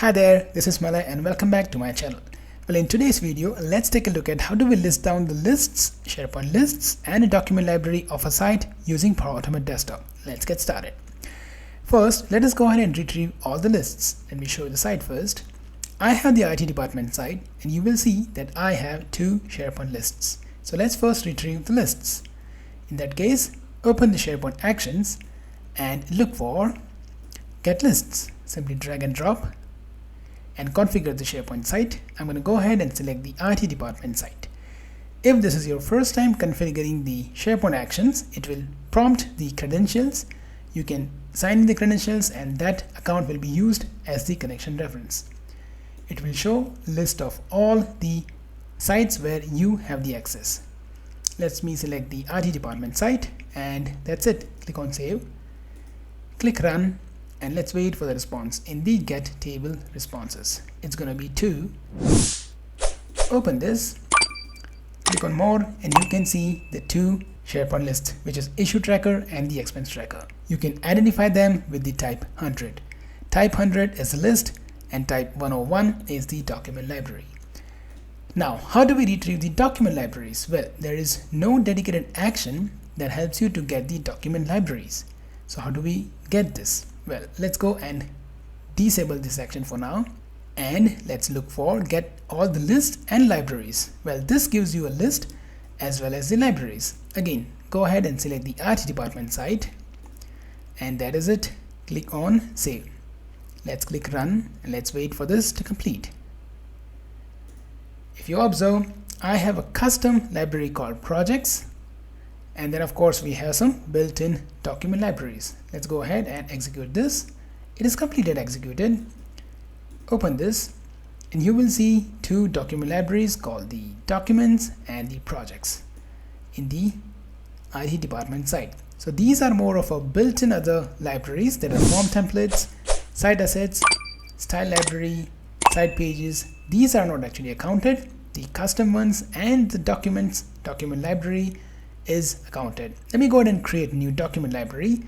Hi there, this is Malay and welcome back to my channel. Well, in today's video, let's take a look at how do we list down the lists, SharePoint lists and a document library of a site using Power Automate Desktop. Let's get started. First, let us go ahead and retrieve all the lists. Let me show you the site first. I have the IT department site and you will see that I have two SharePoint lists. So let's first retrieve the lists. In that case, open the SharePoint actions and look for Get Lists. Simply drag and drop and configure the SharePoint site. I'm going to go ahead and select the IT department site. If this is your first time configuring the SharePoint actions, it will prompt the credentials. You can sign in the credentials and that account will be used as the connection reference. It will show a list of all the sites where you have the access. Let me select the IT department site and that's it. Click on save, click run, and let's wait for the response in the get table responses. It's going to be 2. Open this, click on more, and you can see the two SharePoint lists, which is issue tracker and the expense tracker. You can identify them with the type 100. Type 100 is the list and type 101 is the document library. Now, how do we retrieve the document libraries? Well, there is no dedicated action that helps you to get the document libraries. So how do we get this? Well, let's go and disable this action for now and let's look for get all the lists and libraries. Well, this gives you a list as well as the libraries. Again, go ahead and select the IT department site and that is it. Click on save. Let's click run and let's wait for this to complete. If you observe, I have a custom library called projects. And then of course we have some built-in document libraries. Let's go ahead and execute this. It is completed executed. Open this and you will see two document libraries called the documents and the projects in the IT department site. So these are more of a built-in other libraries that are form templates, site assets, style library, site pages. These are not actually accounted. The custom ones and the documents, document library is accounted. Let me go ahead and create a new document library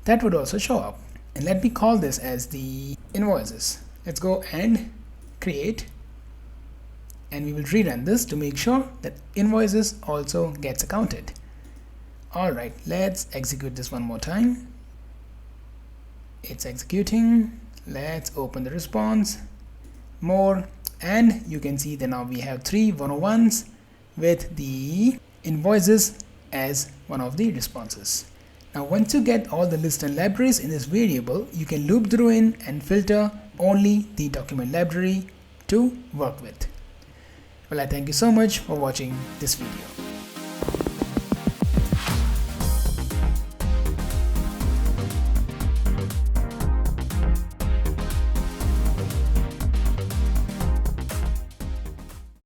that would also show up. And let me call this as the invoices. Let's go and create. And we will rerun this to make sure that invoices also gets accounted. Alright, let's execute this one more time. It's executing. Let's open the response. More. And you can see that now we have 3 101s with the invoices as one of the responses. Now once you get all the lists and libraries in this variable, you can loop through in and filter only the document library to work with. Well, I thank you so much for watching this video.